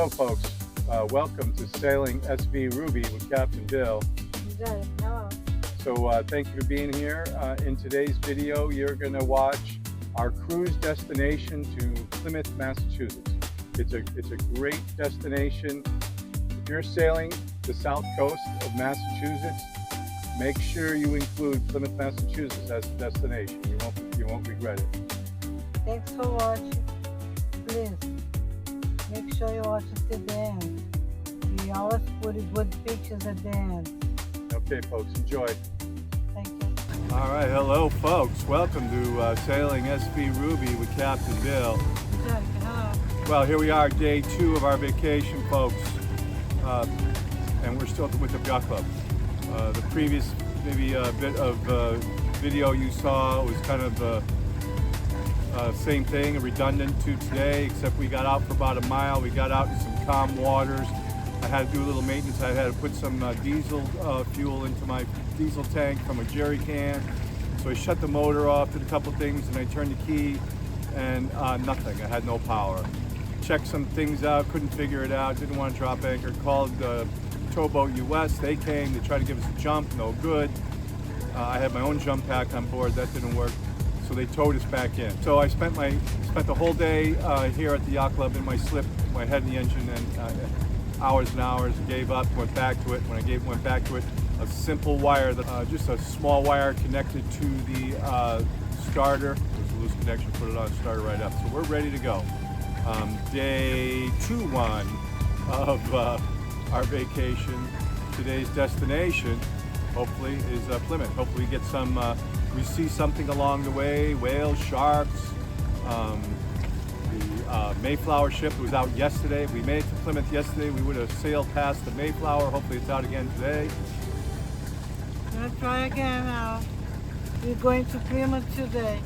Hello folks, welcome to Sailing SV Ruby with Captain Bill. Hello. So thank you for being here. In today's video you're going to watch our cruise destination to Plymouth, Massachusetts. It's a great destination. If you're sailing the south coast of Massachusetts, make sure you include Plymouth, Massachusetts as a destination. You won't regret it. Thanks for watching. Please make sure you watch it to the end. We always put good pictures at the end. Okay folks, enjoy. Thank you. All right, hello folks. Welcome to Sailing SV Ruby with Captain Bill. Hello. Well, here we are, day 2 of our vacation, folks, and we're still with the yacht club. The previous maybe bit of video you saw was kind of same thing, redundant to today, except we got out for about a mile. We got out in some calm waters. I had to do a little maintenance. I had to put some diesel fuel into my diesel tank from a jerry can. So I shut the motor off, did a couple things, and I turned the key, and nothing. I had no power. Checked some things out, couldn't figure it out, didn't want to drop anchor. Called Sailboat US. They came to try to give us a jump, no good. I had my own jump pack on board, that didn't work. So they towed us back in. So I spent the whole day here at the yacht club in my slip, my head in the engine, and hours and hours. Gave up, went back to it. When I went back to it, a simple wire, just a small wire connected to the starter. It was a loose connection, put it on, started right up. So we're ready to go. Day 2-1 of our vacation. Today's destination, hopefully, is Plymouth. Hopefully we get some. We see something along the way, whales, sharks. The Mayflower ship was out yesterday. We made it to Plymouth yesterday. We would have sailed past the Mayflower. Hopefully it's out again today. Let's try again now. We're going to Plymouth today.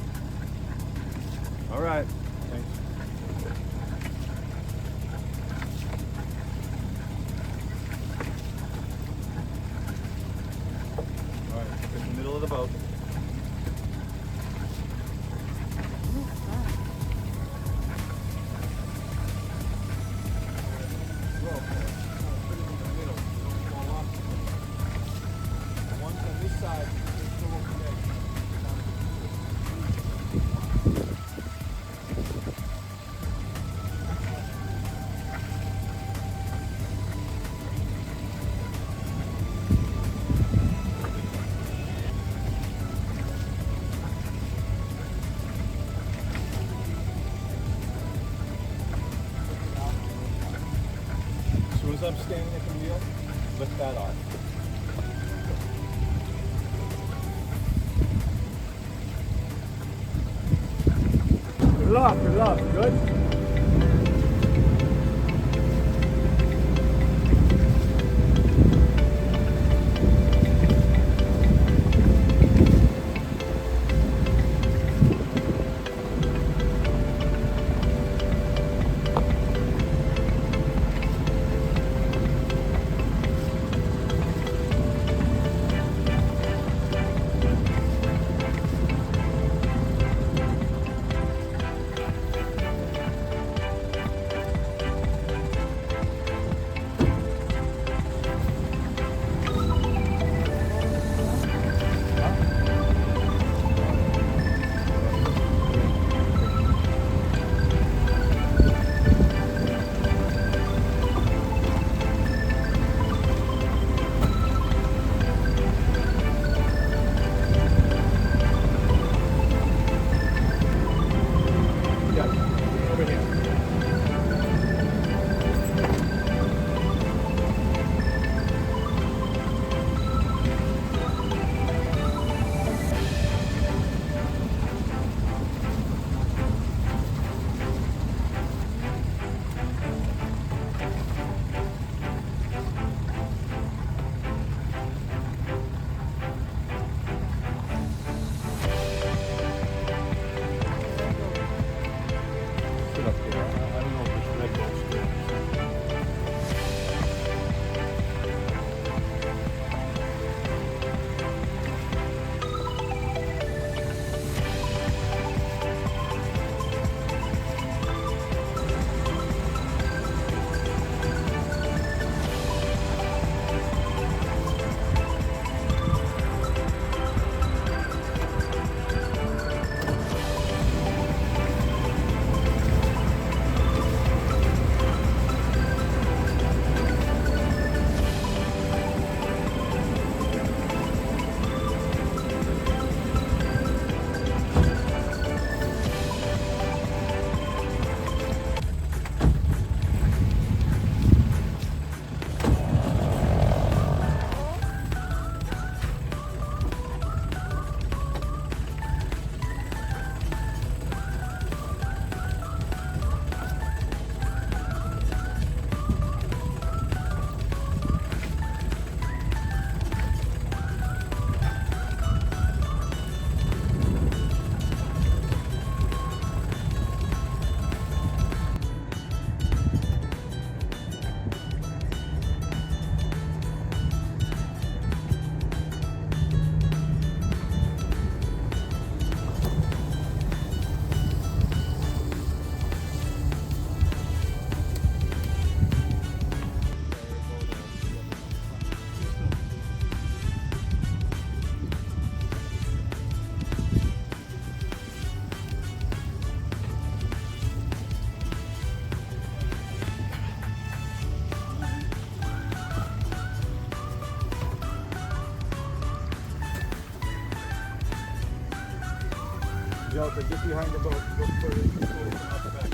All right. Thanks. All right, in the middle of the boat. As soon as I'm standing at the wheel, lift that off. Good luck, good? Delta, get behind the boat. Look for it. Up the back.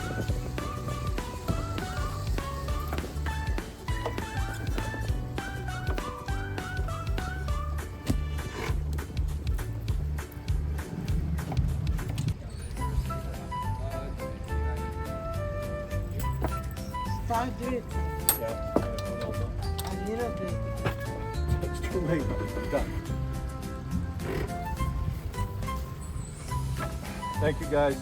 Start drifting Yeah. a little bit. It's too late. It's done. Thank you, guys.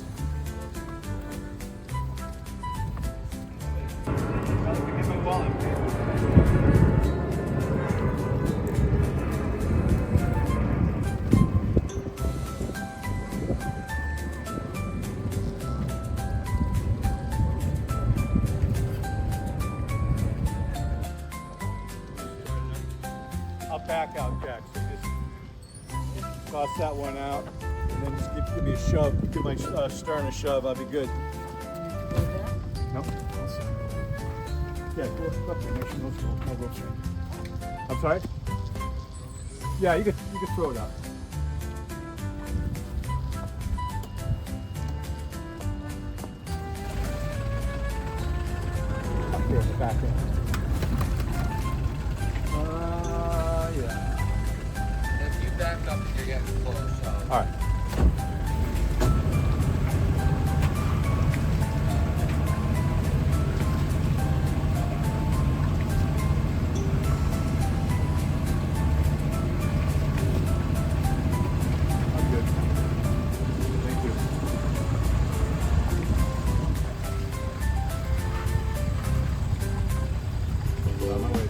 I'll back out, Jack. So just toss that one out, and then just give me a shove. Give my stern a shove. I'll be good. No. Yeah, go up there. Make sure no ropes are. I'm sorry. Yeah, you could throw it out. Up here in the back end. Yeah. If you back up, you're getting close. So. All right. I'm good. Thank you. On my way.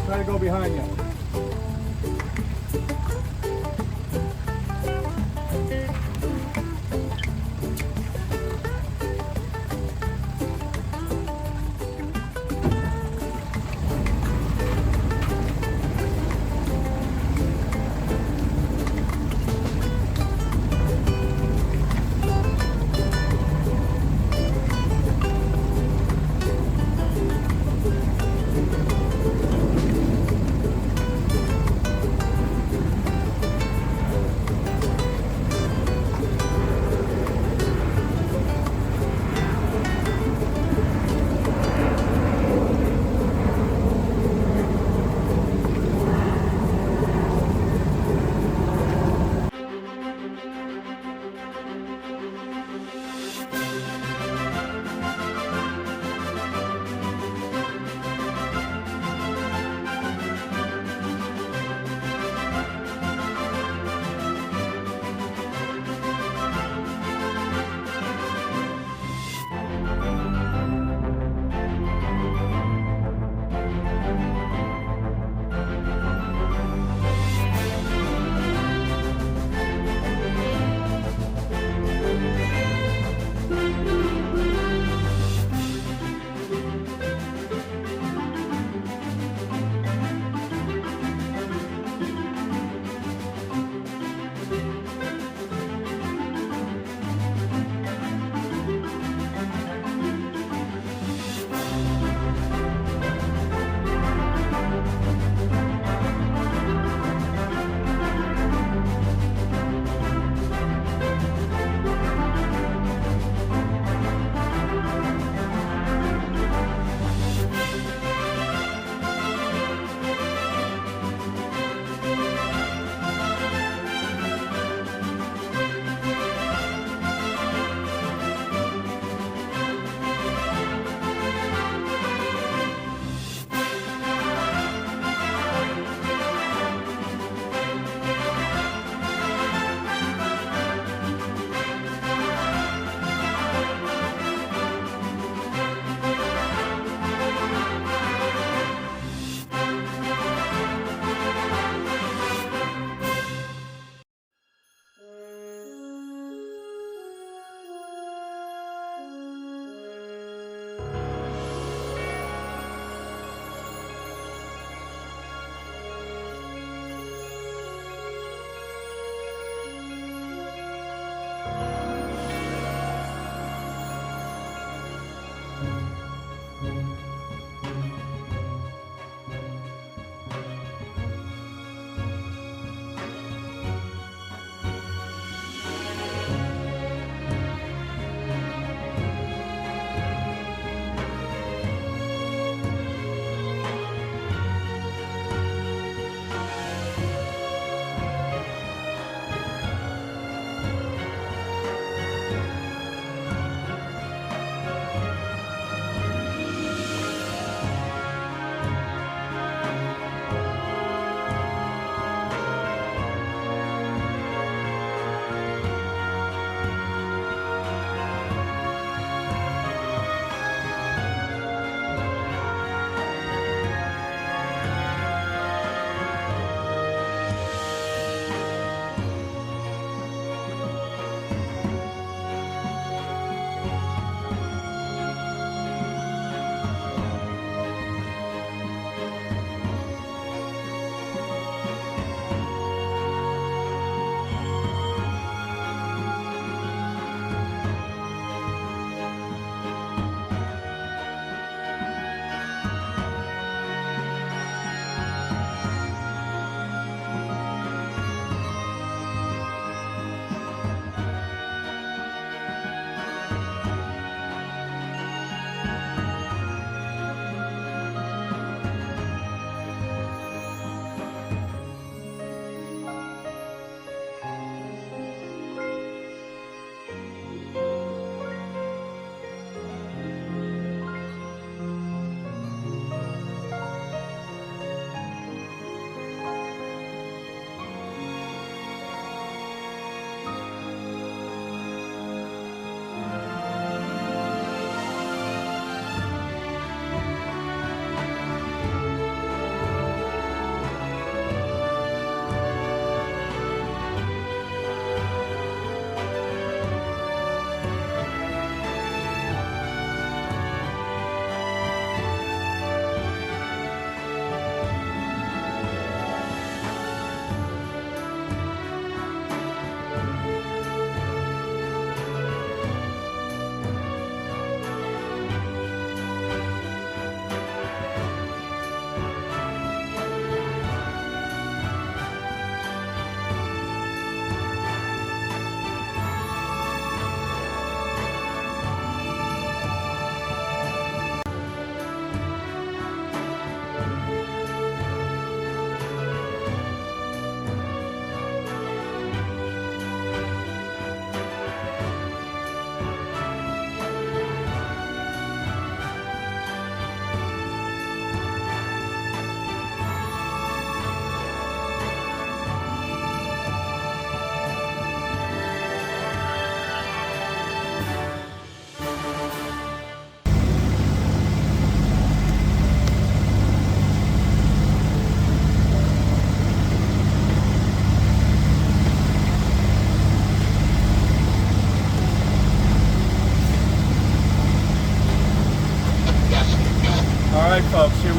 Try to go behind you.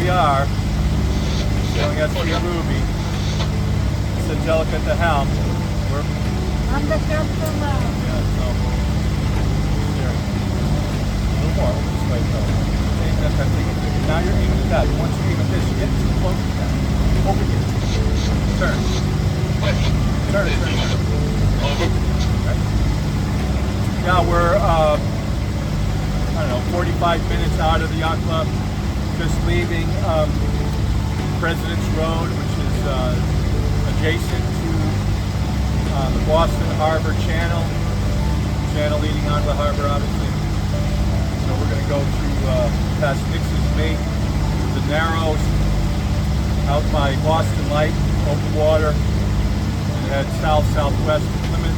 we are, sailing SP Ruby. It's Angelica at the helm. We're, I'm the captain now. yeah, so, there. A little more, over this way, so. Aiming at that thing. Now you're aiming at that. Once you aim at this, you get too close to that. Over here. Turn. Turn. Okay. Yeah, we're, I don't know, 45 minutes out of the yacht club. Just leaving President's Road, which is adjacent to the Boston Harbor Channel leading onto the harbor, obviously. So we're going to go through past Nix's Mate, the Narrows, out by Boston Light, open water, and head south-southwest to Plymouth.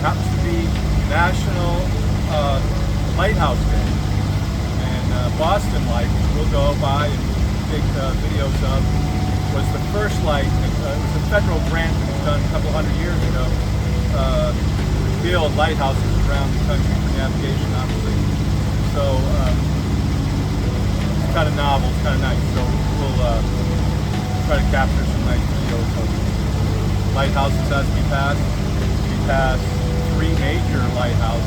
Happens to be National Lighthouse Day, and Boston Light, which we'll go by and take videos of, was the first light. It was a federal grant that was done a couple hundred years ago to build lighthouses around the country for navigation, obviously. So it's kind of novel, it's kind of nice. So we'll try to capture some nice videos of lighthouses as we pass. We pass 3 major lighthouses: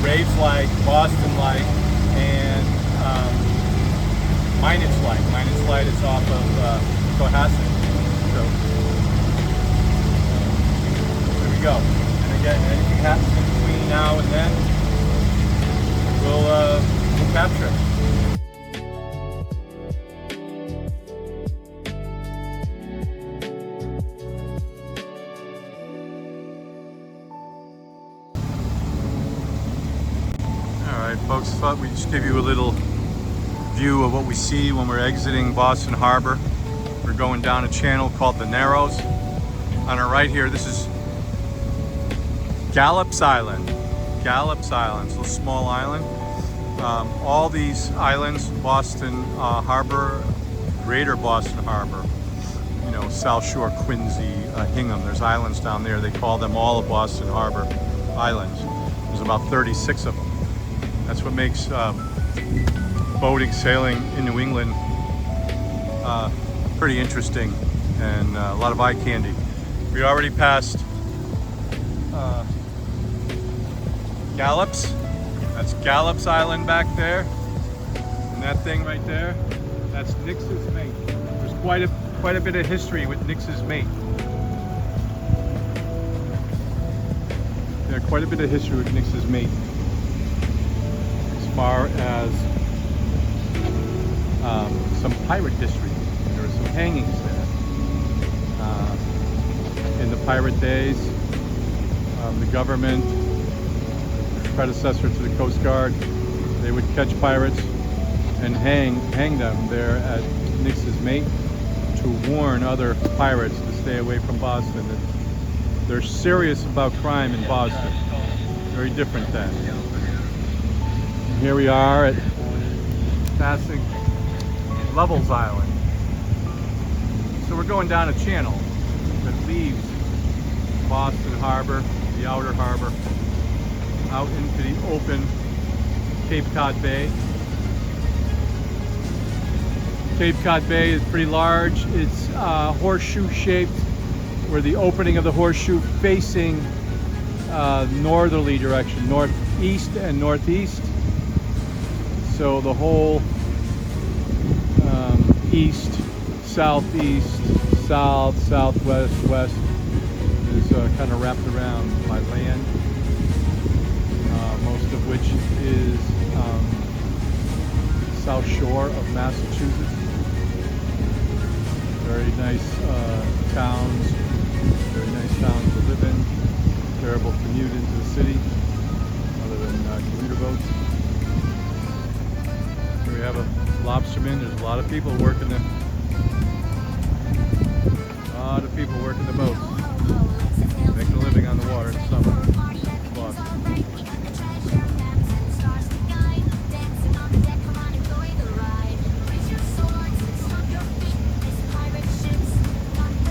Graves Light, Boston Light, and Minus Light. Minus Light is off of Cohasset. So there we go. And again, anything happens in between now and then, we'll capture it. Alright folks, thought we'd just give you a little view of what we see when we're exiting Boston Harbor. We're going down a channel called the Narrows. On our right here, this is Gallup's Island. Gallup's Island, it's a little small island. All these islands, Boston Harbor, Greater Boston Harbor, you know, South Shore, Quincy, Hingham, there's islands down there. They call them all of Boston Harbor Islands. There's about 36 of them. That's what makes boating, sailing in New England pretty interesting and a lot of eye candy. We already passed Gallup's. That's Gallup's Island back there. And that thing right there, that's Nix's Mate. There's quite a bit of history with Nix's Mate. Yeah, quite a bit of history with Nix's Mate. As far as some pirate history. There were some hangings there. In the pirate days, the government, predecessor to the Coast Guard, they would catch pirates and hang them there at Nix's Mate to warn other pirates to stay away from Boston. They're serious about crime in Boston. Very different then. And here we are at passing Lovell's Island. So we're going down a channel that leaves Boston Harbor, the outer harbor, out into the open Cape Cod Bay. Cape Cod Bay is pretty large. It's horseshoe shaped, where the opening of the horseshoe facing northerly direction, northeast and northeast. So the whole east, southeast, south, southwest, west is kind of wrapped around by land, most of which is South Shore of Massachusetts. Very nice towns, very nice towns to live in. Terrible commute into the city, other than commuter boats. Here we have a lobsterman. There's a lot of people working the boats, making a living on the water in the summer. Boston.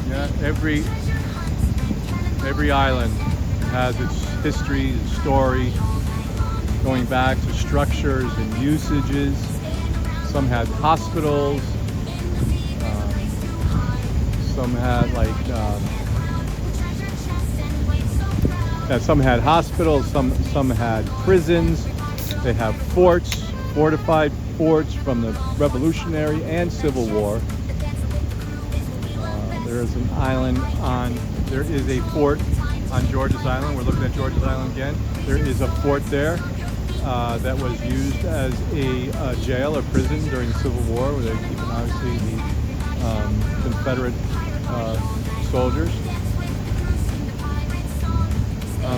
Yeah, every island has its history, its story, going back to structures and usages. Some had hospitals, some had some had hospitals, some had prisons. They have forts, fortified forts from the Revolutionary and Civil War. There is an island there is a fort on George's Island. We're looking at George's Island again. There is a fort there that was used as a jail or prison during the Civil War, where they're keeping obviously the Confederate soldiers.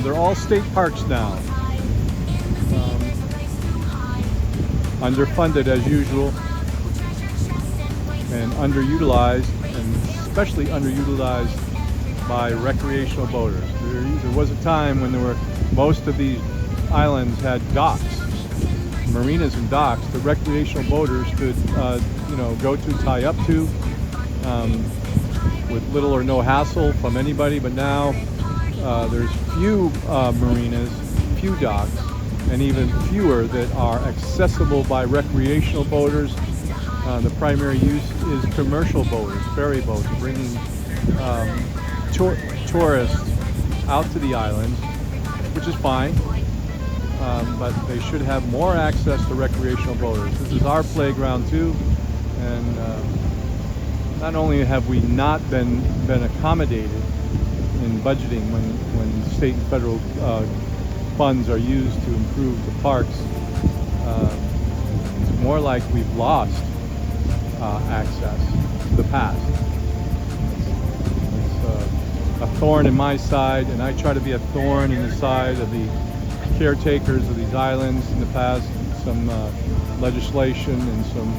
They're all state parks now. Underfunded as usual, and underutilized, and especially underutilized by recreational boaters. There was a time when most of these islands had docks, marinas and docks that recreational boaters could go to, tie up to, with little or no hassle from anybody. But now there's few marinas, few docks, and even fewer that are accessible by recreational boaters. The primary use is commercial boaters, ferry boats, bringing tourists out to the islands, which is fine, but they should have more access to recreational boaters. This is our playground too, and not only have we not been accommodated in budgeting when state and federal funds are used to improve the parks, it's more like we've lost access to the past. It's a thorn in my side, and I try to be a thorn in the side of the caretakers of these islands in the past. Some legislation and some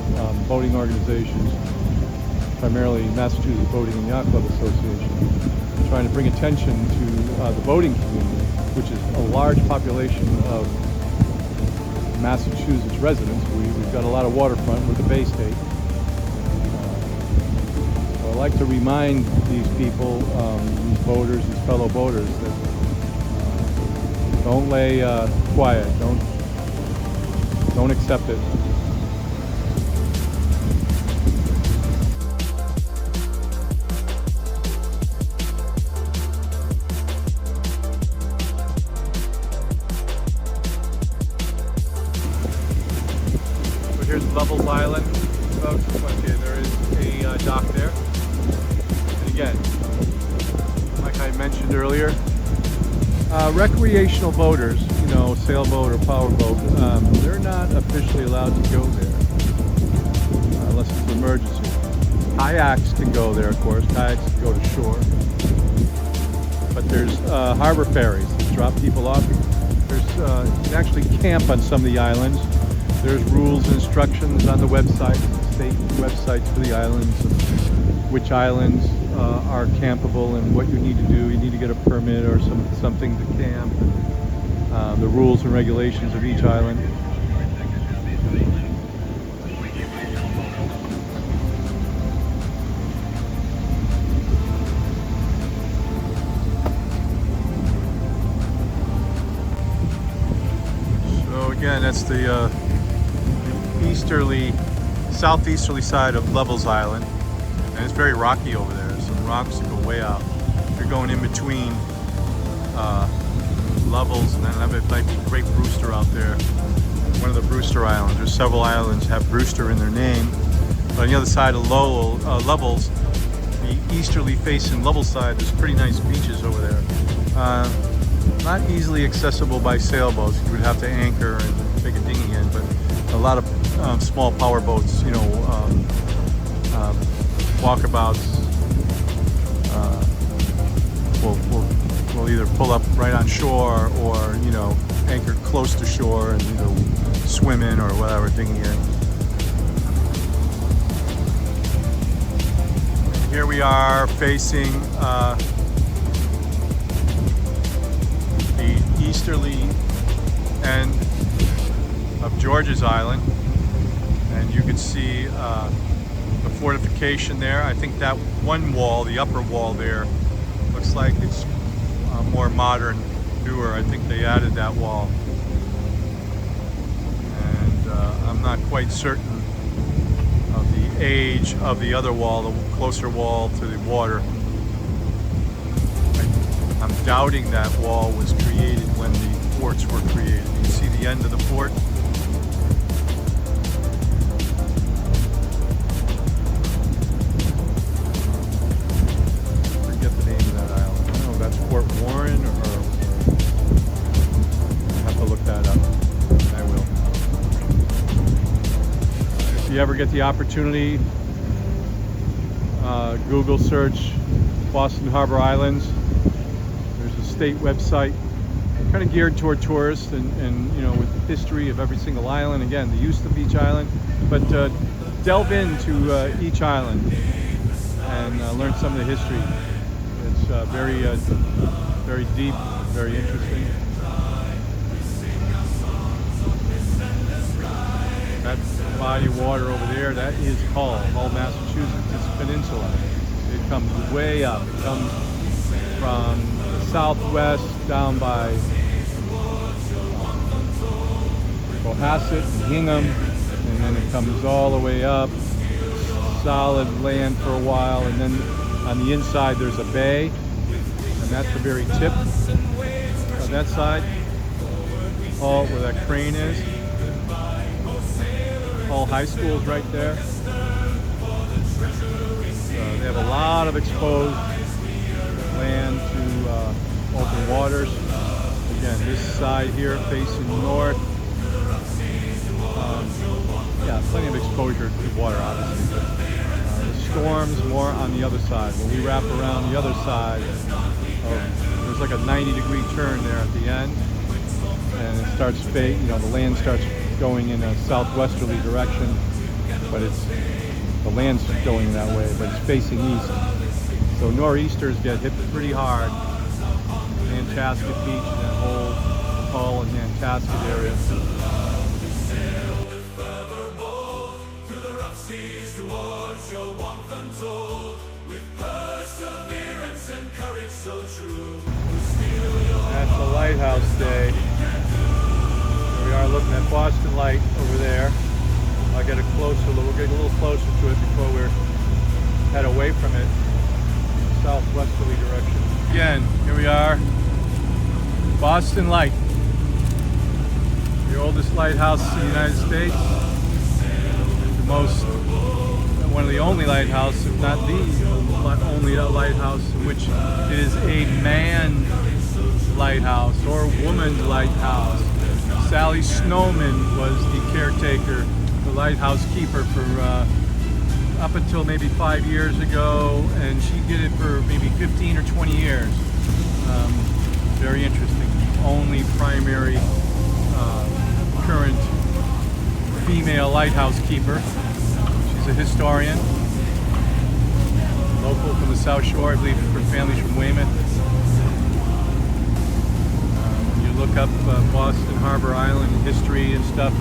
boating organizations, primarily Massachusetts Boating and Yacht Club Association, trying to bring attention to the boating community, which is a large population of Massachusetts residents. We've got a lot of waterfront. We're the Bay State. So I like to remind these people, these boaters, these fellow boaters, that don't lay quiet. Don't accept it. Here's Levels Island, folks. Okay, there is a dock there. And again, like I mentioned earlier, recreational boaters, sailboat or powerboat, they're not officially allowed to go there unless it's an emergency. Kayaks can go there, of course. Kayaks can go to shore. But there's harbor ferries that drop people off. You can actually camp on some of the islands. There's rules and instructions on the website, state websites for the islands, which islands are campable and what you need to do. You need to get a permit or something to camp, and the rules and regulations of each island. So again, that's the southeasterly side of Levels Island, and it's very rocky over there. There's some rocks that go way out. You're going in between Levels, and then there might be Great Brewster out there, one of the Brewster Islands. There's several islands have Brewster in their name. But on the other side of Levels, the easterly facing Levels side, there's pretty nice beaches over there. Not easily accessible by sailboats. You would have to anchor and take a dinghy in, but a lot of small power boats, walkabouts, will either pull up right on shore or anchor close to shore and swim in or whatever, dinghy in. Here we are facing the easterly end of George's Island, and you can see the fortification there. I think that one wall, the upper wall there, looks like it's more modern, newer. I think they added that wall. I'm not quite certain of the age of the other wall, the closer wall to the water. I'm doubting that wall was created when the forts were created. You see the end of the fort? I forget the name of that island. I don't know if that's Fort Warren or I have to look that up. I will. If you ever get the opportunity, Google search Boston Harbor Islands. There's a state website kind of geared toward tourists and you know, with the history of every single island, again the use of each island, but delve into each island and learn some of the history. It's very deep, very interesting. That body of water over there, that is Hull, Massachusetts. It's a peninsula. It comes way up. It comes from the southwest down by Cohasset and Hingham, and then it comes all the way up, solid land for a while, and then on the inside there's a bay, and that's the very tip of that side, all where that crane is. All high schools right there. They have a lot of exposed land to open waters. Again, this side here facing north. Yeah, plenty of exposure to water, obviously. The storms more on the other side. When we wrap around the other side, there's like a 90-degree turn there at the end, and it starts, you know, the land starts going in a southwesterly direction, but the land's going that way, but it's facing east. So nor'easters get hit pretty hard. Nantasket Beach and that whole Hull and Nantasket area. That's the lighthouse day. We are looking at Boston Light over there. I'll get a closer look. We'll get a little closer to it before we head away from it, southwesterly direction. Again, here we are, Boston Light, the oldest lighthouse in the United States, one of the only lighthouses, if not the only lighthouse, in which it is a manned lighthouse or woman's lighthouse. Sally Snowman was the caretaker, the lighthouse keeper for up until maybe 5 years ago, and she did it for maybe 15 or 20 years. Very interesting. Only primary current female lighthouse keeper. She's a historian, local from the South Shore, I believe her family's from Weymouth. Look up Boston Harbor Island history and stuff.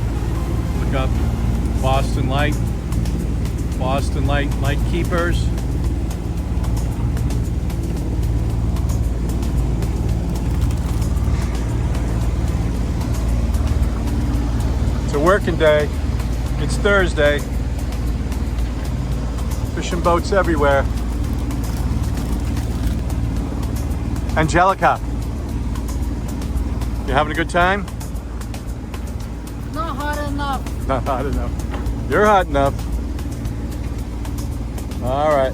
Look up Boston Light light keepers. It's a working day. It's Thursday. Fishing boats everywhere. Angelica, you having a good time? Not hot enough. Not hot enough. You're hot enough. All right.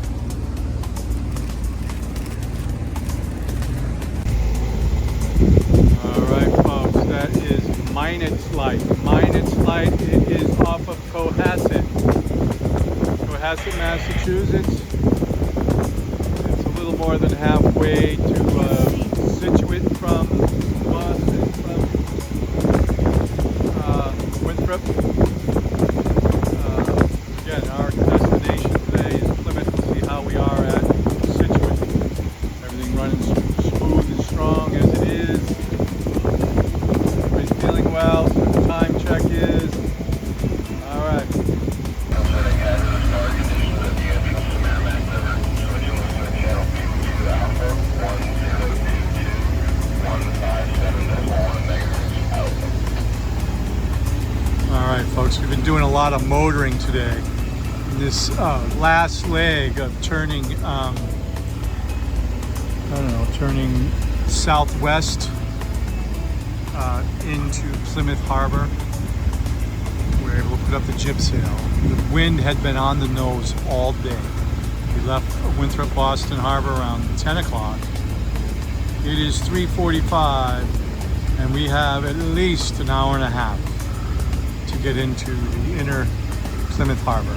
All right, folks. That is Minot's Light. Minot's Light. It is off of Cohasset, Massachusetts. It's a little more than halfway to Situate from Boston, from Winthrop. Again, our destination today is Plymouth to see how we are at Situate. Everything running smooth and strong as it is. Everybody's feeling well. So the time check is. All right. All right, folks. folks. We've been doing a lot of motoring today. And this last leg of turning, turning southwest into Plymouth Harbor. We were able to put up the jib sail. The wind had been on the nose all day. We left Winthrop Boston Harbor around 10 o'clock. It is 3:45 and we have at least an hour and a half to get into the inner Plymouth Harbor.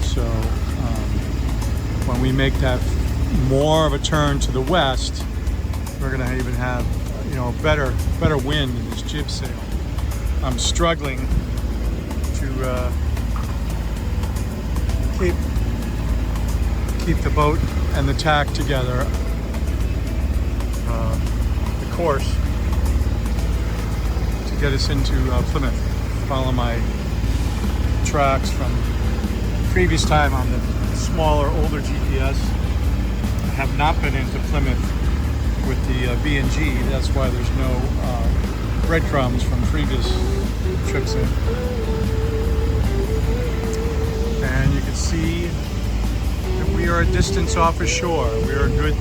So when we make that more of a turn to the west, we're going to even have better wind in this jib sail. I'm struggling to keep the boat and the tack together. The course to get us into Plymouth. Follow my tracks from previous time on the smaller, older GPS. I have not been into Plymouth with the B&G. That's why there's no breadcrumbs from previous trips in. And you can see that we are a distance off the shore. We are a good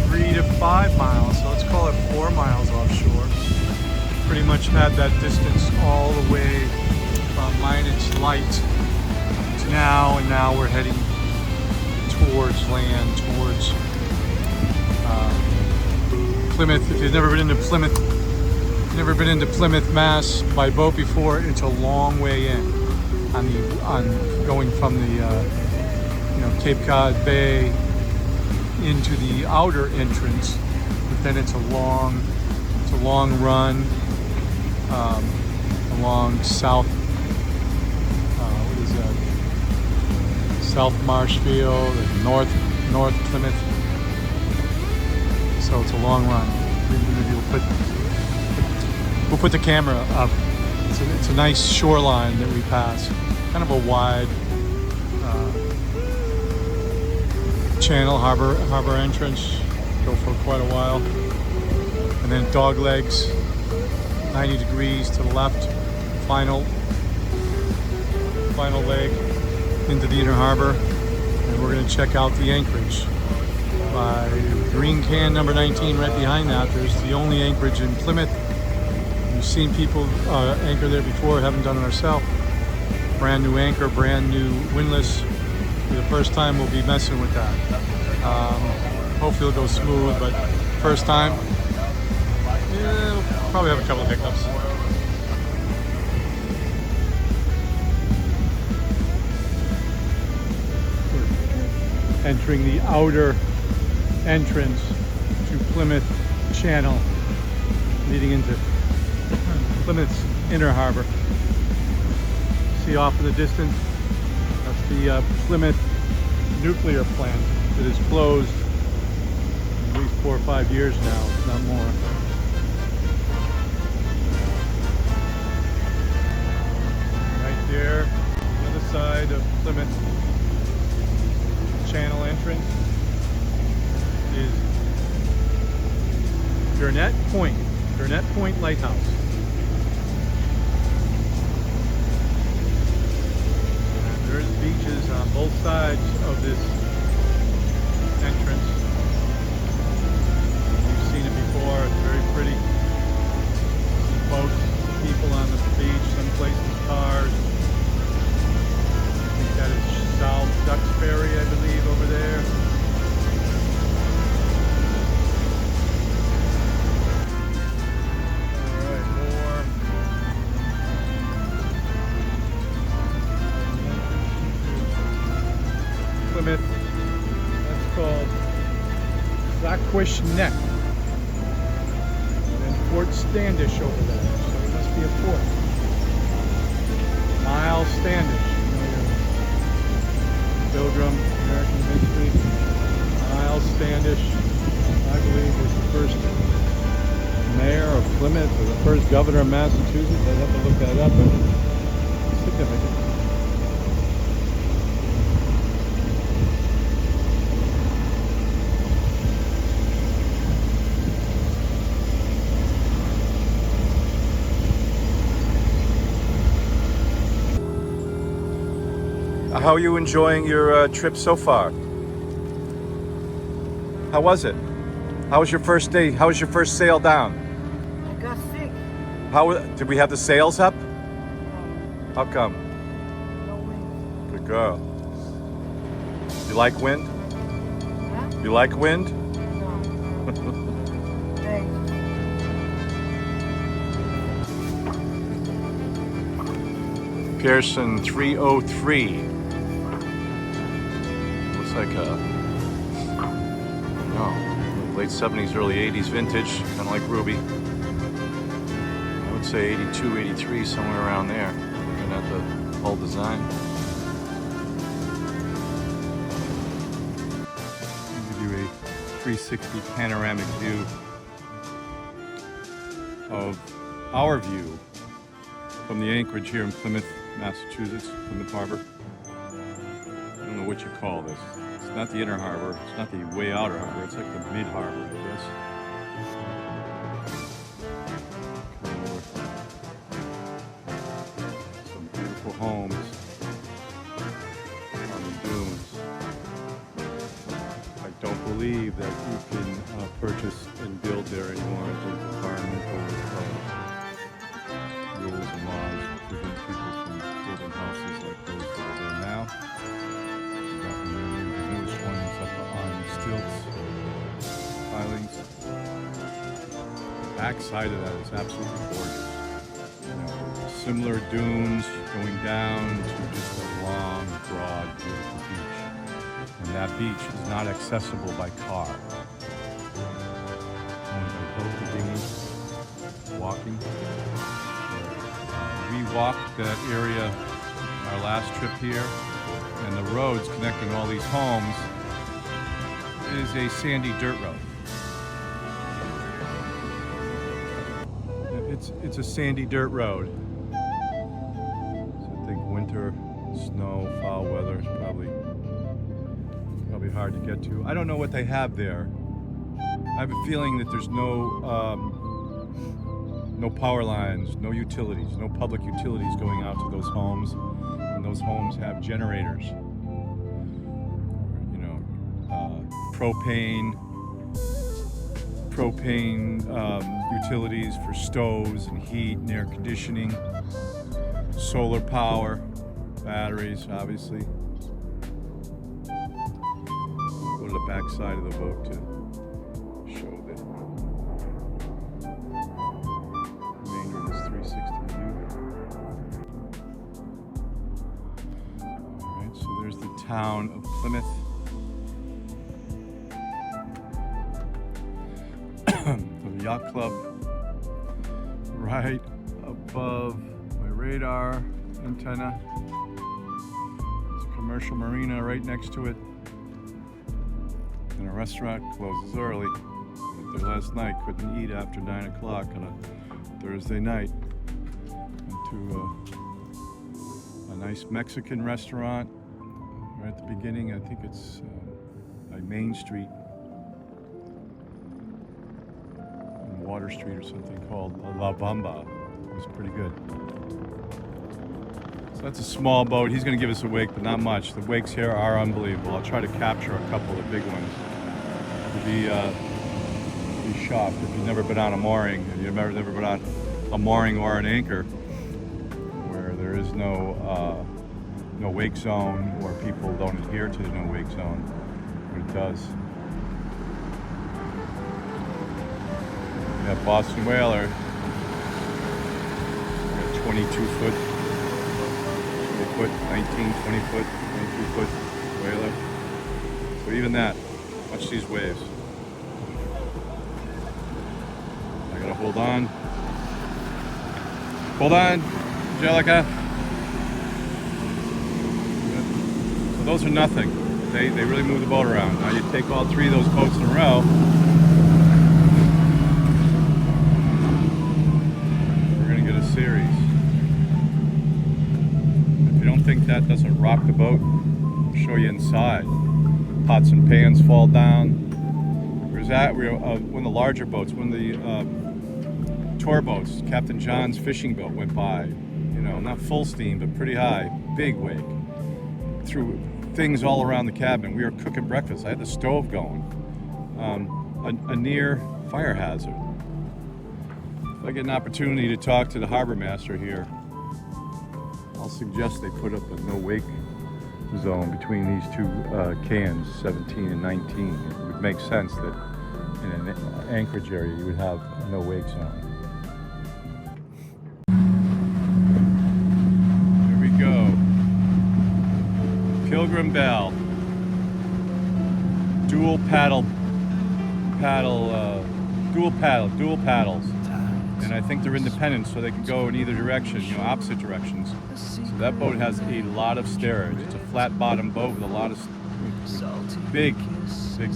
3 to 5 miles, so let's call it 4 miles offshore. Pretty much had that distance all the way from Minot Light to now, and now we're heading towards land, towards Plymouth. If you've never been into Plymouth, Mass by boat before, it's a long way in on going from the Cape Cod Bay into the outer entrance, but then it's a long run along South South Marshfield and North Plymouth. So it's a long run. Maybe we'll put the camera up. It's a nice shoreline that we pass. Kind of a wide channel, harbor entrance. Go for quite a while. And then dog legs, 90 degrees to the left. Final leg into the inner harbor. And we're going to check out the anchorage. By green can number 19 right behind that, there's the only anchorage in Plymouth. We've seen people anchor there before, haven't done it ourselves. Brand new anchor, brand new windlass. For the first time we'll be messing with that. Hopefully it'll go smooth, but first time, we'll probably have a couple of hiccups. We're entering the outer entrance to Plymouth Channel, leading into Plymouth's inner harbor. See off in the distance, that's the Plymouth nuclear plant that is closed at least 4 or 5 years now, if not more. Right there, the other side of Plymouth Channel entrance is Gurnett Point Lighthouse. And there's beaches on both sides of this entrance. You've seen it before, it's very pretty. Boats, people on the beach, some places cars. I think that is South Duxbury, I believe, over there. Plymouth, that's called Blackfish Neck, and Fort Standish over there, so it must be a fort. Miles Standish, Pilgrim, American history. Miles Standish, I believe, was the first mayor of Plymouth, or the first governor of Massachusetts. I'd have to look that up, but it's significant. how are you enjoying your trip so far? How was it? How was your first day? How was your first sail down? I got sick. How did we have the sails up? No, How come? no wind. Good girl. You like wind? Huh? You like wind? No. Hey, Pearson 303. Looks like a, no, late 70s, early 80s vintage, kind of like Ruby. I would say 82, 83, somewhere around there. Looking at the whole design. I'll give you a 360 panoramic view of our view from the anchorage here in Plymouth, Massachusetts, Plymouth Harbor. I don't know what you call this. It's not the inner harbor, it's not the way outer harbor, it's like the mid harbor, I guess. Some beautiful homes on the dunes. I don't believe that you can purchase and build there anymore. I think environmental rules and laws prevent people from building houses like those that are there now. The newest one is up on stilts, pilings. The back side of that is absolutely gorgeous. You know, similar dunes going down to just a long, broad, beautiful beach. And that beach is not accessible by car. Only by boat or dinghy, walking. We walked that area our last trip here, and the roads connecting all these homes is a sandy dirt road. It's a sandy dirt road. So I think winter, snow, foul weather is probably hard to get to. I don't know what they have there. I have a feeling that there's no power lines, no utilities, no public utilities going out to those homes, and those homes have generators. You know, propane utilities for stoves and heat and air conditioning, solar power, batteries, obviously. Go to the back side of the boat to show that. 360 view. Alright, so there's the town of Plymouth. The yacht club right above my radar antenna. There's a commercial marina right next to it. And a restaurant closes early. Went there last night, couldn't eat after 9 o'clock on a Thursday night. Went to a nice Mexican restaurant right at the beginning. I think it's by Main Street and Water Street or something called La Bamba. It was pretty good. So that's a small boat. He's going to give us a wake, but not much. The wakes here are unbelievable. I'll try to capture a couple of the big ones. You'd be shocked if you've never been on a mooring, and you've never been on a mooring or an anchor where there is no wake zone, or people don't adhere to the no wake zone, but it does. We have Boston Whaler, 22 foot, 20 foot, 19, 20 foot, 22 foot whaler. So even that, watch these waves. I gotta hold on. Hold on, Angelica. So those are nothing. They really move the boat around. Now you take all three of those boats in a row. We're gonna get a series. If you don't think that doesn't rock the boat, I'll show you inside. Pots and pans fall down. Where's that? One of the larger boats, one of the tour boats, Captain John's fishing boat went by. You know, not full steam, but pretty high. Big wake. through things all around the cabin. We were cooking breakfast. I had the stove going. A near fire hazard. If I get an opportunity to talk to the harbor master here, I'll suggest they put up a no-wake zone between these two cans, 17 and 19. It would make sense that in an anchorage area you would have a no-wake zone. Here we go. Pilgrim Bell. Dual paddles. And I think they're independent, so they can go in either direction, you know, opposite directions. So that boat has a lot of steerage. It's a flat bottom boat with a lot of big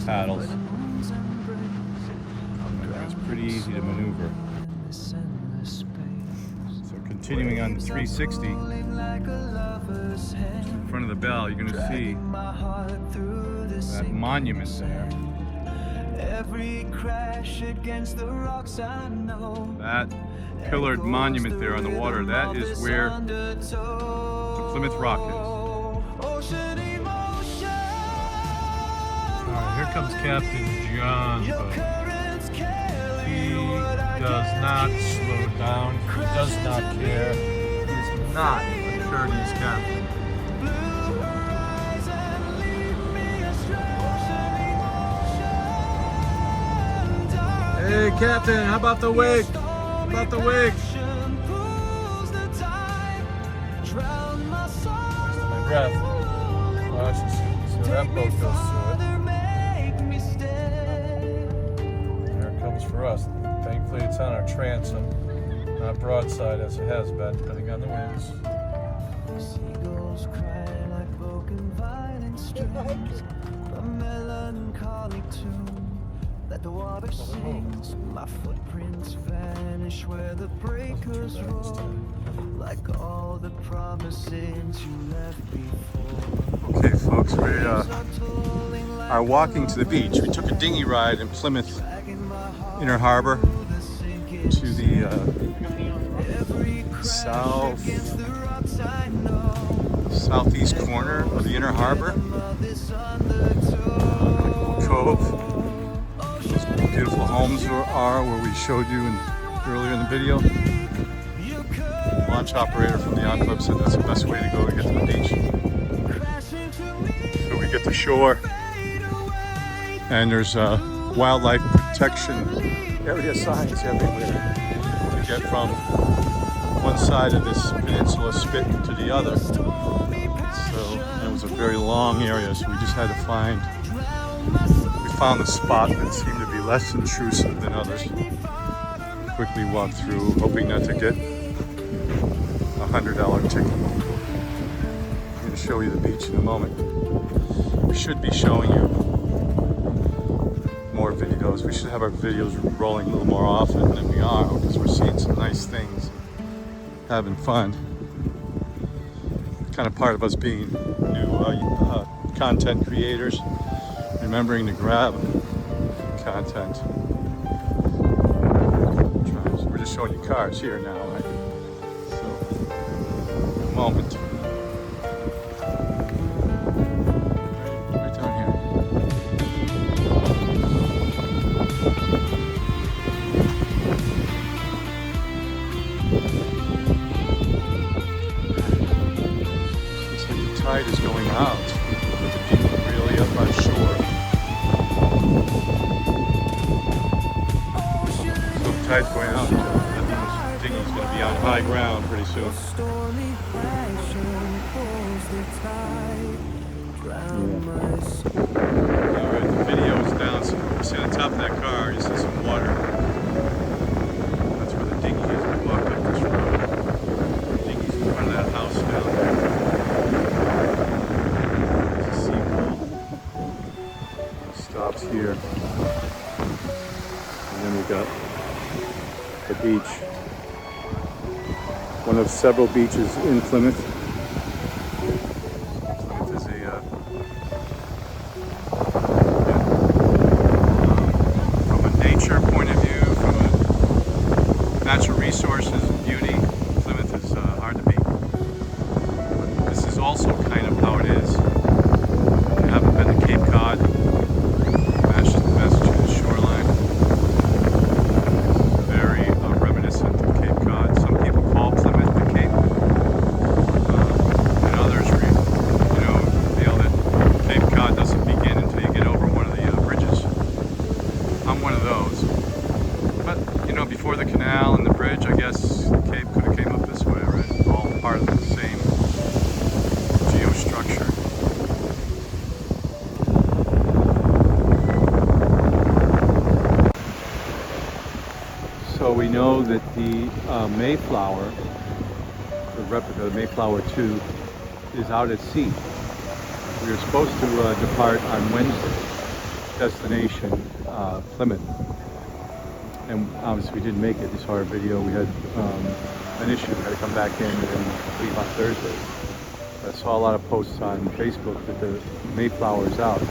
paddles. It's pretty easy to maneuver. So continuing on the 360, in front of the bell, you're going to see that monument there. Every crash against the rocks I know. That pillared monument there on the water, that is where the Plymouth Rock is. Alright, here comes Captain John. He does not slow down. He does not care. He's not a courteous captain. Hey, Captain, how about the wig? How about the wig? My breath. Watch this. So that boat goes through it. There it comes for us. Thankfully, it's on our transom, not broadside as it has been, depending on the winds. Seagulls cry like broken violin strings, a melancholy tune. That the water sings, my footprints vanish where the breakers roll, like all the promises you left before. Okay, folks, we are walking to the beach. We took a dinghy ride in Plymouth Inner Harbor to the southeast corner of the Inner Harbor Cove. Beautiful homes are where we showed you earlier in the video. The launch operator from the yacht club said that's the best way to go to get to the beach. So we get to shore, and there's wildlife protection area signs everywhere to get from one side of this peninsula spit to the other. So it was a very long area, so we just had to found a spot that seemed to be less intrusive than others. Quickly walked through, hoping not to get a $100 ticket. I'm going to show you the beach in a moment. We should be showing you more videos. We should have our videos rolling a little more often than we are, because we're seeing some nice things, having fun. Kind of part of us being new content creators. Remembering to grab content. We're just showing you cars here now, right? So, in a moment. Right down here. Looks like the tide is going out. Really up on shore. Tide's going out. That means the dinghy's going to be on high ground pretty soon. Alright, the video is down. So you see on the top of that car, you see some water. That's where the dinghy is. We walked up this road. The dinghy's in front of that house down there. There's a seawall. It stops here. And then we got the beach. One of several beaches in Plymouth. Plymouth is from a nature point of view, from a natural resources and beauty, Plymouth is hard to beat. But this is also kind of how it is But, you know, before the canal and the bridge, I guess Cape could have came up this way, right? All part of the same geostructure. So we know that the Mayflower, the replica of the Mayflower 2, is out at sea. We were supposed to depart on Wednesday, destination Plymouth. And obviously we didn't make it. You saw our video. We had an issue. We had to come back in and leave on Thursday. I saw a lot of posts on Facebook that the Mayflower is out, and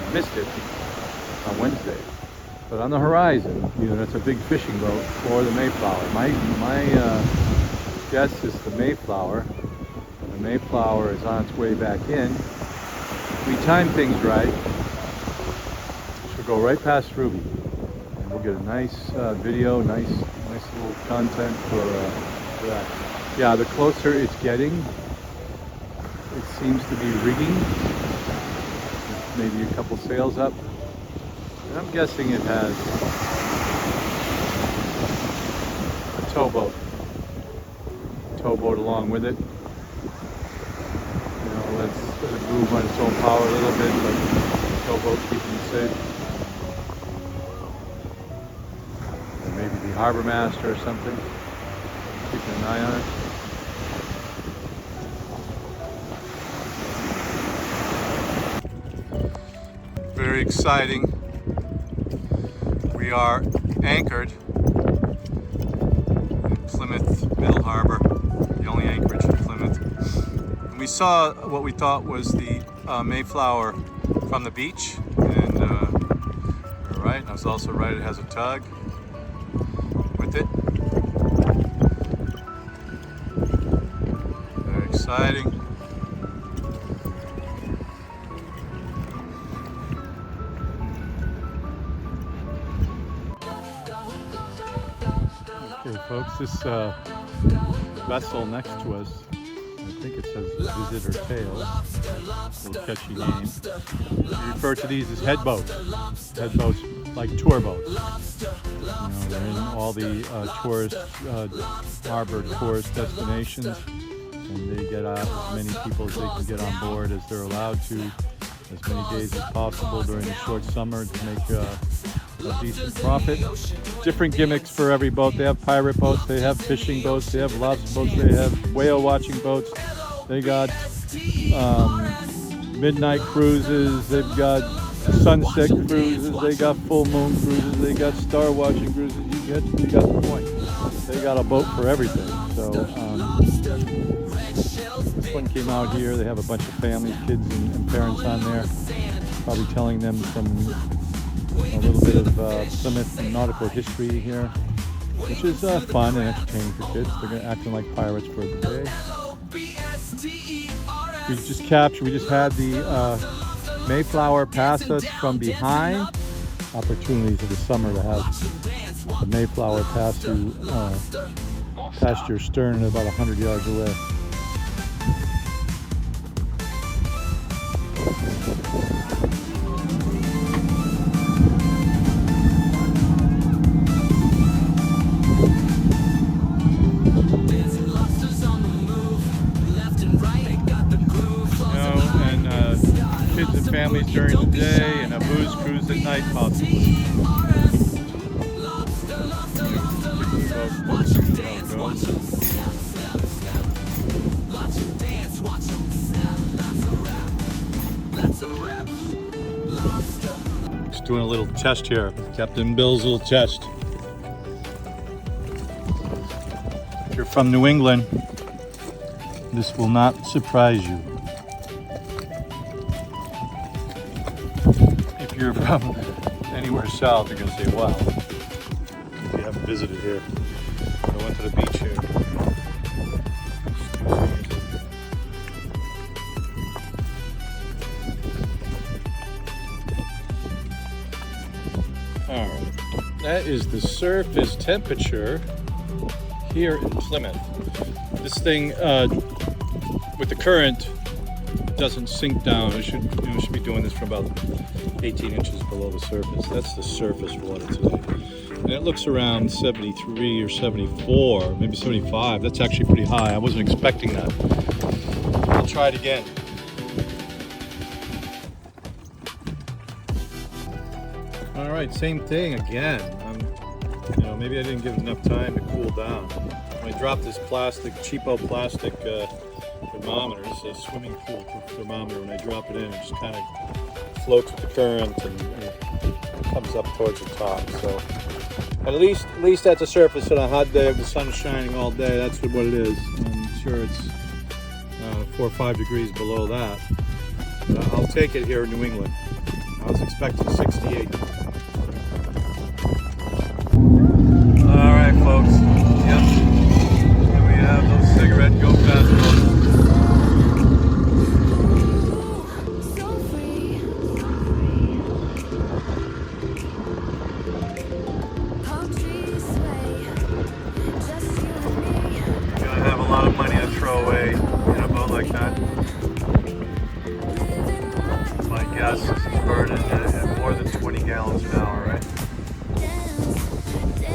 we missed it on Wednesday. But on the horizon, you know, that's a big fishing boat for the Mayflower. My guess is the Mayflower. And the Mayflower is on its way back in. If we time things right, she'll go right past Ruby. We'll get a nice video, nice little content for that. Yeah, the closer it's getting, it seems to be rigging. Maybe a couple sails up. And I'm guessing it has a towboat along with it. You know, let it move on its own power a little bit, but the towboat keeping it safe. Maybe the harbor master or something, keeping an eye on it. Very exciting. We are anchored in Plymouth Middle Harbor, the only anchorage in Plymouth. And we saw what we thought was the Mayflower from the beach, and we were right. I was also right, it has a tug with it. Very exciting. Okay folks, this vessel next to us, I think it says Visitor Tales, little catchy name. We refer to these as headboats. Headboats like tour boats. You know, they're in all the tourist, harbor tourist destinations, and they get out as many people as they can get on board as they're allowed to, as many days as possible during the short summer to make a decent profit. Different gimmicks for every boat. They have pirate boats, they have fishing boats, they have lobster boats, they have whale watching boats, they got midnight cruises, they've got sunset cruises, they got full moon cruises, they got star watching cruises. You got the point. They got a boat for everything. So this one came out here. They have a bunch of families, kids and parents on there, probably telling them a little bit of Plymouth nautical history here, which is fun and entertaining for kids. They're acting like pirates for the day. We just had the Mayflower pass us from behind. Opportunities of the summer to have the Mayflower pass you past your stern at about 100 yards away. Kids and families during the day, and a booze cruise at night possibly. Just doing a little test here. Captain Bill's little test. If you're from New England, this will not surprise you. If you're from anywhere south, you're going to say, wow, if you haven't visited here. I went to the beach here. Alright, that is the surface temperature here in Plymouth. This thing, with the current, it doesn't sink down. It should, you should be doing this from about 18 inches below the surface. That's the surface water today. And it looks around 73 or 74, maybe 75. That's actually pretty high. I wasn't expecting that. I'll try it again. All right, same thing again. Maybe I didn't give it enough time to cool down. When I dropped this plastic, cheapo plastic thermometer, it's a swimming pool thermometer. When I drop it in, it just kind of floats with the current and comes up towards the top. So at least at the surface on a hot day, if the sun's shining all day, that's what it is. I'm sure it's 4 or 5 degrees below that. I'll take it here in New England. I was expecting 68. All right, folks. Yep. Here we have those cigarette go fast boats. You're gonna have a lot of money to throw away in a boat like that. My guess is it's burning at more than 20 gallons an hour, right?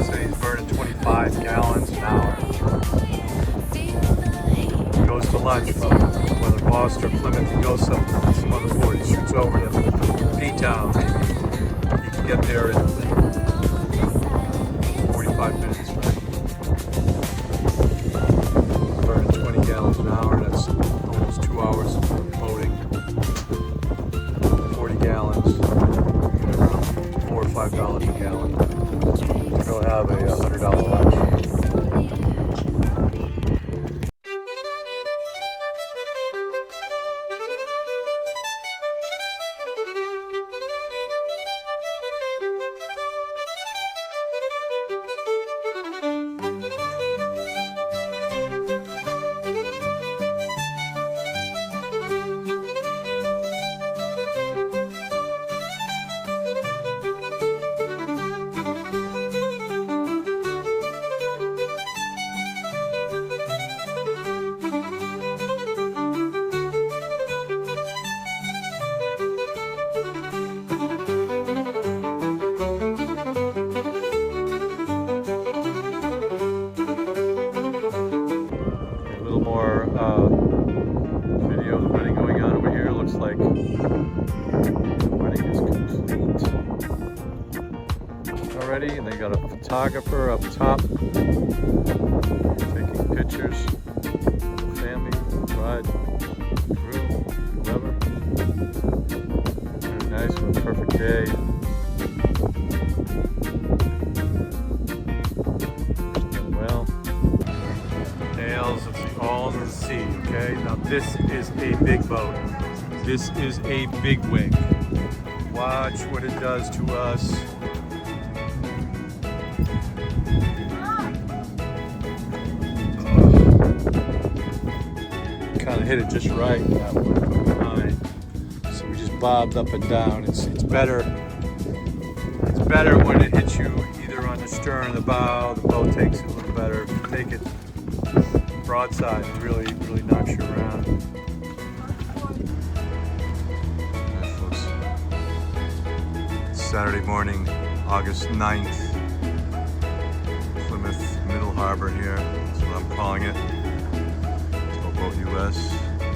Say he's burning 25 gallons an hour. He goes to lunch, folks. Whether Boston or Plymouth, he goes some other port. He shoots over to P-Town. He can get there in 45 minutes, right? Burning 20 gallons an hour, that's almost 2 hours of boating. 40 gallons, around $4 or $5 a gallon. To go have a $100 lunch. Video of the wedding going on over here. Looks like the wedding is complete already. And they got a photographer up top taking pictures. Family, bride, groom, whoever. Very nice. What a perfect day. Well. Tales of the Alden Sea, okay? Now this is a big boat. This is a big wing. Watch what it does to us. Kind of hit it just right, that one from behind. So we just bobbed up and down. It's better. It's better when it hits you either on the stern or the bow. The boat takes it a little better. If you take it broadside, it really knocks you around. Alright, folks. It's Saturday morning, August 9th. Plymouth Middle Harbor here. That's what I'm calling it. Sailboat US.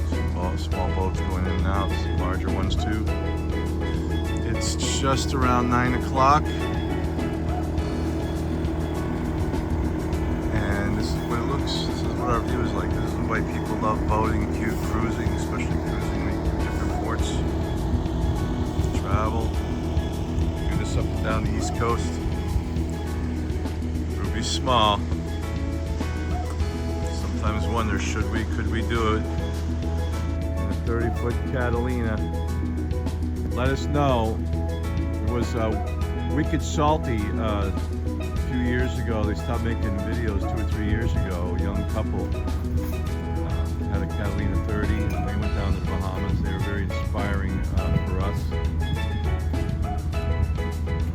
Some small boats going in and out, some larger ones too. It's just around 9 o'clock. And this is what it looks. This is what our view is like. This is why people love boating, cruising, especially cruising the different ports. Travel. Do this up and down the East Coast. Ruby's small. Sometimes wonder, could we do it? In a 30-foot Catalina. Let us know. It was wicked salty a few years ago. They stopped making videos 2 or 3 years ago. A young couple had a Catalina 30 and they went down to the Bahamas. They were very inspiring for us.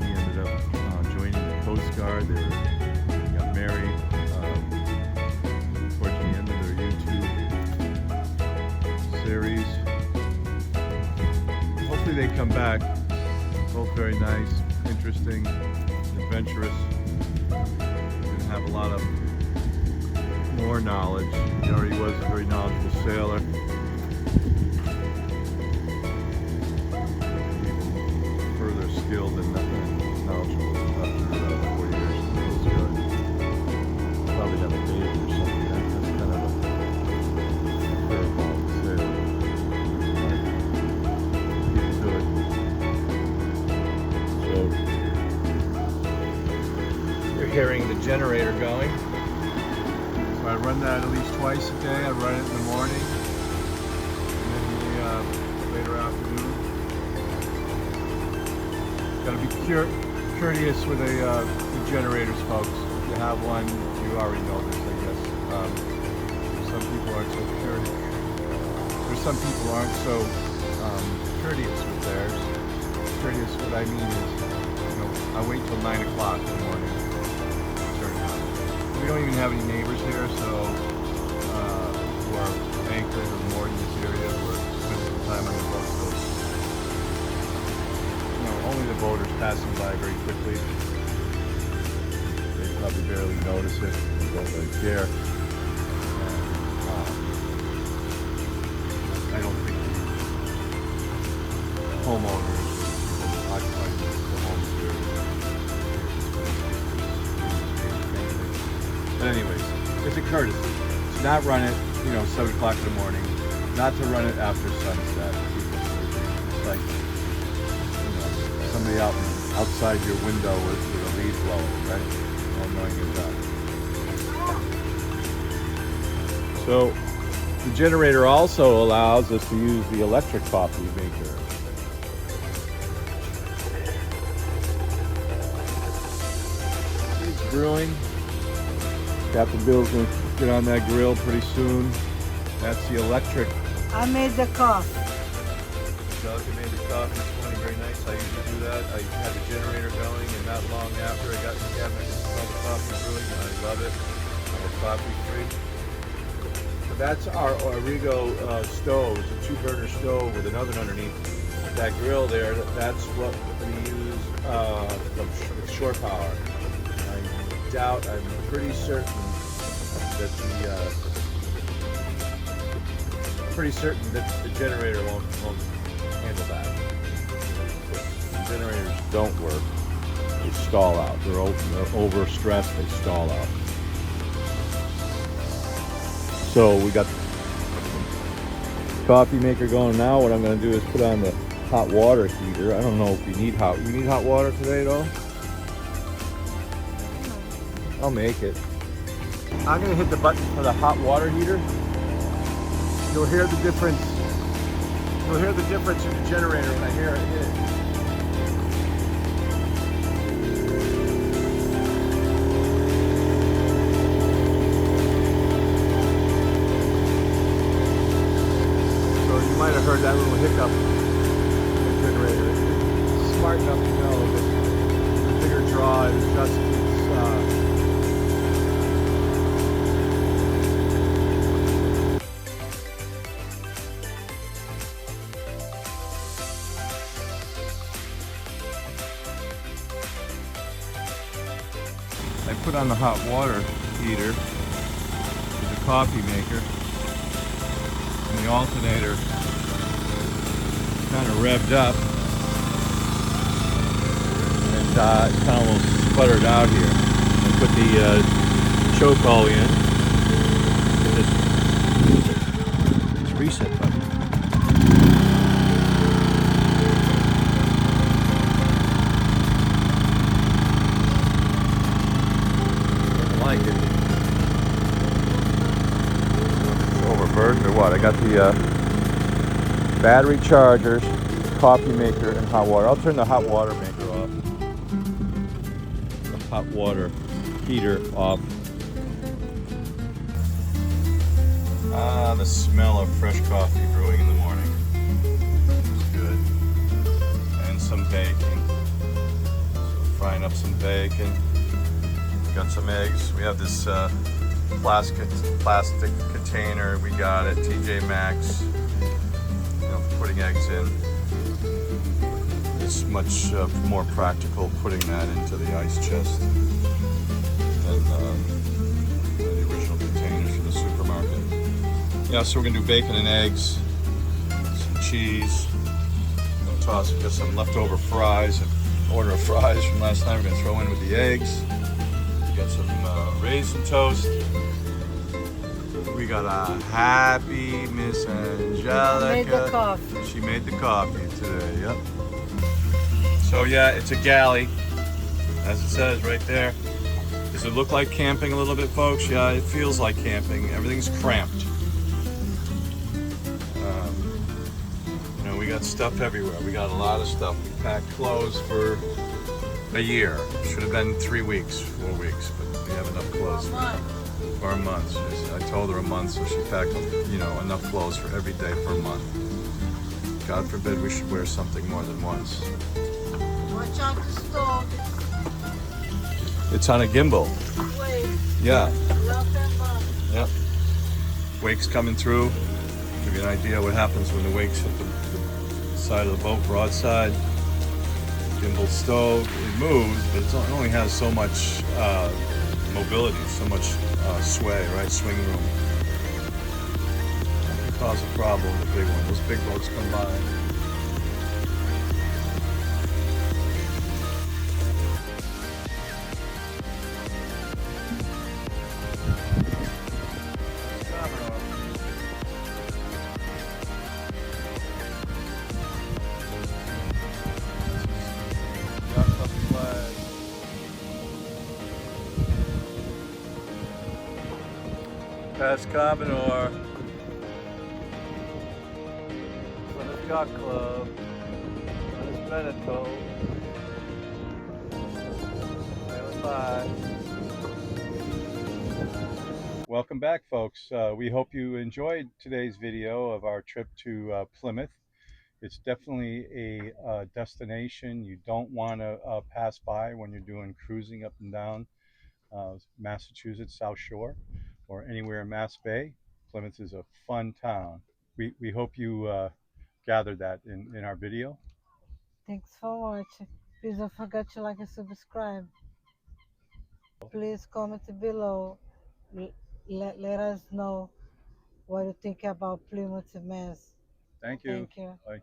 He ended up joining the Coast Guard. They got married towards the end of their YouTube series. they come back. Both very nice, interesting, adventurous. And have a lot of more knowledge. He already was a very knowledgeable sailor. Further skilled and knowledgeable after 4 years. It's good. Probably have a baby or something. That's kind of a curveball to say. People do it. So you're hearing the generator going. So I run that at least twice a day. I run it in the morning and then the later afternoon. Got to be courteous with the generators, folks. If you have one, you already know this, I guess. Some people aren't so courteous. There's some people aren't so courteous with theirs. Courteous, what I mean is, I wait till 9 o'clock in the morning to turn it on. We don't even have any neighbors here, so who are anchored or moored in this area. We're spending some time on the boat, so only the boaters passing by very quickly. They probably barely notice it. They don't really care. And, I don't think the homeowners occupying the homes here. But anyways, it's a courtesy. To not run it, 7 o'clock in the morning. Not to run it after sunset. It's like somebody outside your window with a leaf blowing, right? All knowing you're done. So the generator also allows us to use the electric coffee maker. It's brewing. Captain Bill's going to get on that grill pretty soon. That's the electric. I made the coffee. Doug made the coffee this morning, very nice. I usually do that. I had the generator going, and not long after I got in the cabinet, I saw the coffee brewing, and I love it. I'm coffee free. So that's our Origo stove. It's a 2-burner stove with an oven underneath. That grill there, that's what we use from shore power. I'm pretty certain that the generator won't handle that. When generators don't work, they stall out. They're overstressed, they stall out. So we got the coffee maker going now. What I'm going to do is put on the hot water heater. I don't know if you need hot water today though? I'll make it. I'm going to hit the button for the hot water heater. You'll hear the difference. You'll hear the difference in the generator when I hear it hit. So you might have heard that little hiccup in the generator. It's smart enough to know that the bigger draw it adjusts its I put on the hot water heater with the coffee maker, and the alternator kind of revved up, and it kind of almost sputtered out here. I put the choke all in, it's reset button. Like it. It's overburdened or what? I got the battery chargers, coffee maker, and hot water. I'll turn the hot water maker off. The hot water heater off. Ah, the smell of fresh coffee brewing in the morning. It's good. And some bacon. So frying up some bacon. Got some eggs. We have this plastic container. We got at TJ Maxx, for putting eggs in. it's much more practical putting that into the ice chest than the original containers from the supermarket. Yeah, so we're gonna do bacon and eggs, some cheese. We're gonna toss. We got some leftover fries. An order of fries from last night. We're gonna throw in with the eggs. We got some raisin toast. We got a happy Miss Angelica. Made the coffee. She made the coffee today. Yep. So yeah, it's a galley, as it says right there. Does it look like camping a little bit, folks? Yeah, it feels like camping. Everything's cramped. You know, we got stuff everywhere. We got a lot of stuff. We packed clothes for a year. Should have been 3 weeks, 4 weeks, but we have enough clothes for a month. I told her a month, so she packed, you know, enough clothes for every day for a month. God forbid we should wear something more than once. Watch out the stove. It's on a gimbal. Wait. Yeah. Left and bottom. Yep. Wake's coming through. Give you an idea what happens when the wake's hit the side of the boat, broadside. Gimbal stove, it moves, but it only has so much mobility, so much sway, right? Swing room. That can cause a problem with the big one. Those big boats come by. Past Commodore, Plymouth Yacht Club, Plymouth Veneto, Island Live. Welcome back, folks. We hope you enjoyed today's video of our trip to Plymouth. It's definitely a destination you don't want to pass by when you're doing cruising up and down Massachusetts South Shore, or anywhere in Mass Bay. Plymouth is a fun town. We hope you gathered that in our video. Thanks for watching. Please don't forget to like and subscribe. Please comment below. Let us know what you think about Plymouth Mass. Thank you. Thank you. Bye.